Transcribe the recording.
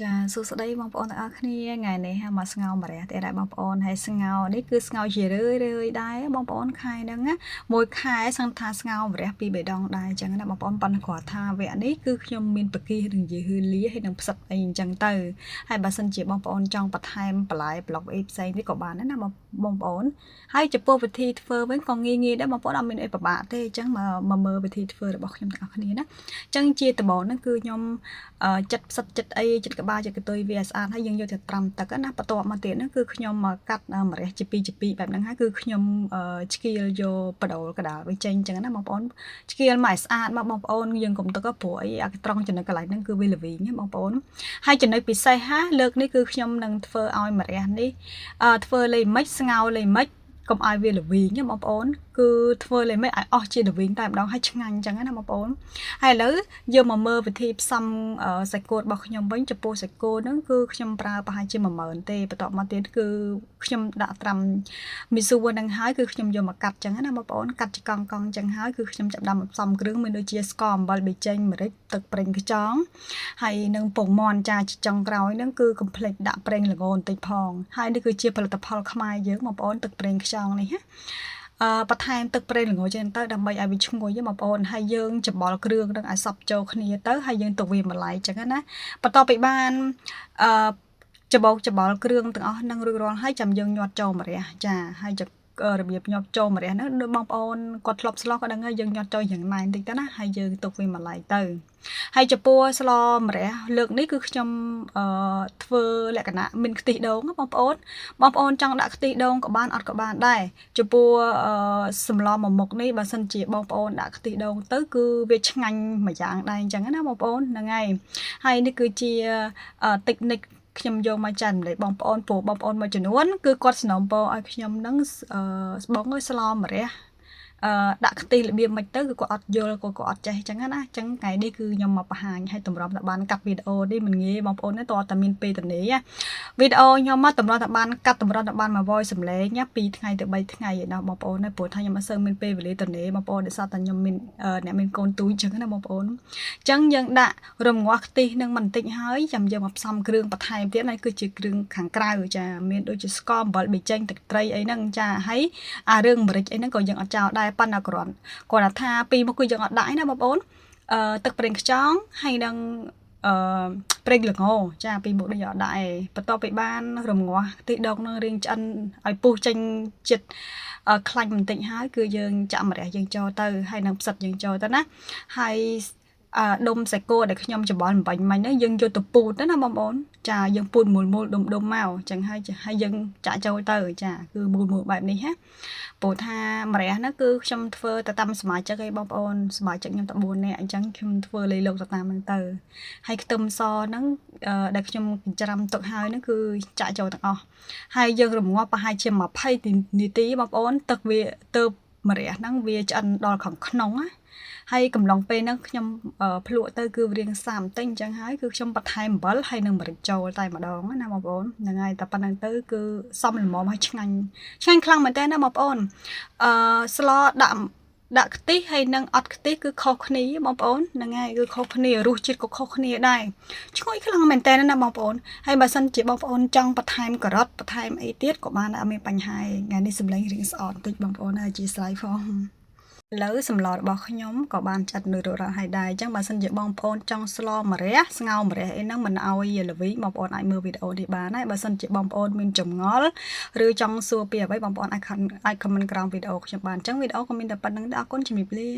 ចាសួស្តីបងប្អូនទាំងអស់គ្នាថ្ងៃនេះមកស្ងោរម្រះទៀតដែរបងប្អូនហើយស្ងោរនេះគឺស្ងោរជារឿយដែរបងប្អូនខែហ្នឹងណាមួយខែសឹងថាស្ងោរម្រះពីរដងដែរអញ្ចឹងណាបងប្អូនប៉ុន្តែគាត់ថាវគ្គនេះគឺខ្ញុំមានបកានឹងយឺហឺលាហើយនឹងផ្សិតអីអញ្ចឹងទៅហើយបើសិនជាបងប្អូនចង់បន្ថែមបន្លែប្លុកអីផ្សេងនេះក៏បានដែរណាបងប្អូនហើយចំពោះវិធីធ្វើវិញក៏ងាយដែរបងប្អូនអត់មានអីពិបាកទេអញ្ចឹងមកមើលវិធីធ្វើរបស់ខ្ញុំទាំងអស់គ្នាណាអញ្ចឹងជាដំបូងហ្នឹងគឺខ្ញុំចិត្តផ្សិតចិត្តអីចិត្តក្បាលចិត្តកតុយវាស្អាតហើយយើងយកទៅត្រាំទឹកណាបន្ទាប់មកទៀតហ្នឹងគឺខ្ញុំមកកាត់ម្រះជាពីរបែបហ្នឹងហើយគឺខ្ញុំឆ្កៀលយកបដូលកដាលវាចេញអញ្ចឹងណាបងប្អូនឆ្កៀលមកឲ្យស្អាតមកបងប្អូនយើងកុំទឹកព្រោះអីអាត្រង់ចំណុចកន្លែងហ្នឹងគឺវាល្វីងណាបងប្អូនហើយចំណុចពិសេសហាលើកនេះគឺខ្ញុំនឹងធ្វើឲ្យម្រះនេះធ្វើលេងមិនស្ងោរលេងមិនកុំឲ្យវាល្វីងណាបងប្អូនគឺធ្វើលេងមិនឲ្យអស់ជាល្វីងតែម្ដងឲ្យឆ្ងាញ់អញ្ចឹងណាបងប្អូនហើយឥឡូវយកមកមើលវិធីផ្សំសាច់គោរបស់ខ្ញុំវិញចំពោះសាច់គោហ្នឹងគឺខ្ញុំប្រើប្រហែលជា10000ទេបន្ទាប់មកទៀតគឺខ្ញុំដាក់ត្រាំមីស៊ូហ្នឹងហើយគឺខ្ញុំយកមកកាត់អញ្ចឹងណាបងប្អូនកាត់ជាកង់អញ្ចឹងហើយគឺខ្ញុំចាប់ដាំផ្សំគ្រឿងមានដូចជាស្ករអំបិលប៊ីចេងម្រេចទឹកប្រេងខ្យងហើយនឹងពងមាន់ចាចុងក្រោយហ្នឹងគឺកុំភ្លេចដាក់ប្រេងល្ងបន្តិចផងហើយនេះគឺជាផលិតផលខ្មែរយើងបងប្អូនទឹកប្រេងខ្យងនេះណាបន្ថែមទឹកប្រេងល្ងចឹងទៅដើម្បីឲ្យវាឈ្ងុយបងប្អូនហើយយើងច្បល់គ្រឿងនឹងឲ្យសព្វចូលគ្នាទៅហើយយើងទុកវាម្លាយចឹងណាបន្ទាប់ពីបានច្បល់គ្រឿងទាំងអស់នឹងរួចរាល់ហើយចាំយើងញាត់ចូលម្រះចាហើយរបៀបញាត់ចូលម្រះហ្នឹងដូចបងប្អូនគាត់ធ្លាប់ស្លោក៏ដឹងហើយយើងញាត់ចូលយ៉ាងណែនតិចទៅណាហើយយើងទុកវាម្លាយទៅហើយចំពោះស្លម្រះលើកនេះគឺខ្ញុំធ្វើលក្ខណៈមានខ្ទិះដូងបងប្អូនចង់ដាក់ខ្ទិះដូងក៏បានអត់ក៏បានដែរចំពោះសម្លមួយមុខនេះបើសិនជាបងប្អូនដាក់ខ្ទិះដូងទៅគឺវាឆ្ងាញ់មួយយ៉ាងដែរអញ្ចឹងណាបងប្អូនហ្នឹងហើយនេះគឺជាតិចនិចខ្ញុំយកមកចែករំលែកបងប្អូនព្រោះបងប្អូនមួយចំនួនគឺគាត់สนับสนุนឲ្យខ្ញុំនឹងបងអើយស្លម្រះដាក់ខ្ទិះរបៀបមិនទៅគឺគាត់អត់យល់គាត់អត់ចេះអញ្ចឹងណាអញ្ចឹងថ្ងៃនេះគឺខ្ញុំមកបង្ហាញឲ្យតម្រាំតបានកាត់វីដេអូនេះមិនងាយបងប្អូនទេតើតែមានពេលទៅនេះវីដេអូខ្ញុំមកតម្រាំតបានកាត់តម្រាំតបានមក voice សំឡេង2ថ្ងៃទៅ3ថ្ងៃឯណោះបងប្អូនណាព្រោះថាខ្ញុំអត់សូវមានពេលវេលាទៅនេះបងប្អូនដោយសារតែខ្ញុំមានអ្នកមានកូនទូចអញ្ចឹងណាបងប្អូនអញ្ចឹងយើងដាក់រំងាស់ខ្ទិះនឹងបន្តិចហើយចាំយើងមកផ្សំគ្រឿងបន្ថែមទៀតនេះគឺជាគ្រឿងខាងក្រៅចាមានដូចជាស្ករអំបិលប៊ីចេងទឹកត្រីអីហ្នឹងចាហើយអារឿងម្រេចអីហ្នឹងក៏យើងអត់ចោលដែរប៉ុន្តែគាត់ថាពីរមុខគឺយើងអត់ដាក់ឯណាបងប្អូនទឹកប្រេងខ្យងហើយនឹងប្រេងល្ងចាពីរមុខនេះយើងអត់ដាក់ឯងបន្ទាប់ពីបានរំងាស់ខ្ទិះដូងនឹងរៀងឆ្អិនឲ្យពុះចេញចិត្តខ្លាញ់បន្តិចហើយគឺយើងចាក់ម្រះយើងចូលទៅហើយនឹងផ្សិតយើងចូលទៅណាហើយដុំសាច់គោដែលខ្ញុំច្បល់បំបញ្ញមិញហ្នឹងយើងយកទៅពូតណាបងប្អូនចាយើងពូតមូលដុំមកអញ្ចឹងហើយយើងចាក់ចូលទៅចាគឺមូលបែបនេះណាព្រោះថាម្រះហ្នឹងគឺខ្ញុំធ្វើទៅតាមសមាជិកឯងបងប្អូនសមាជិកខ្ញុំតែ4នាក់អញ្ចឹងខ្ញុំធ្វើលេខលោកទៅតាមហ្នឹងទៅហើយខ្ទឹមសហ្នឹងដែលខ្ញុំច្រាំទុកហើយហ្នឹងគឺចាក់ចូលទាំងអស់ហើយយើងរំងាស់ប្រហែលជា20នាទីបងប្អូនទឹកវាទៅម្រះហ្នឹងវាឆ្អិនដល់ខាងក្នុងណាហើយកំឡុងពេលហ្នឹងខ្ញុំភ្លក់ទៅគឺរៀងសាមតិចអញ្ចឹងហើយគឺខ្ញុំបន្ថែមអំបិលហើយនឹងម្រេចចូលតែម្ដងណាបងប្អូនហ្នឹងហើយតែប៉ុណ្្នឹងទៅគឺសមល្មមហើយឆ្ងាញ់ខ្លាំងមែនតើណាបងប្អូនស្លដាក់ខ្ទិះហើយនឹងអត់ខ្ទិះគឺខុសគ្នាបងប្អូនហ្នឹងហើយគឺខុសគ្នារសជាតិក៏ខុសគ្នាដែរឈ្ងុយខ្លាំងមែនតើណាបងប្អូនហើយបើសិនជាបងប្អូនចង់បន្ថែមការ៉ុតបន្ថែមអីទៀតក៏បានអត់មានបញ្ហាថ្ងៃនេះសម្លេងរៀងស្អកបន្តិចបងប្អូនហើយជាស្រ័យផងឥឡូវសម្លរបស់ខ្ញុំក៏បានចាត់នៅរកហើយដែរអញ្ចឹងបើសិនជាបងប្អូនចង់ស្លម្រះស្ងោរម្រះអីហ្នឹងមិនឲ្យល្វីងបងប្អូនអាចមើលវីដេអូនេះបានហើយបើសិនជាបងប្អូនមានចម្ងល់ឬចង់សួរពីអ្វីបងប្អូនអាច comment ក្រោមវីដេអូខ្ញុំបានអញ្ចឹងវីដេអូក៏មានតែប៉ុណ្្នឹងដែរអរគុណជំរាបលា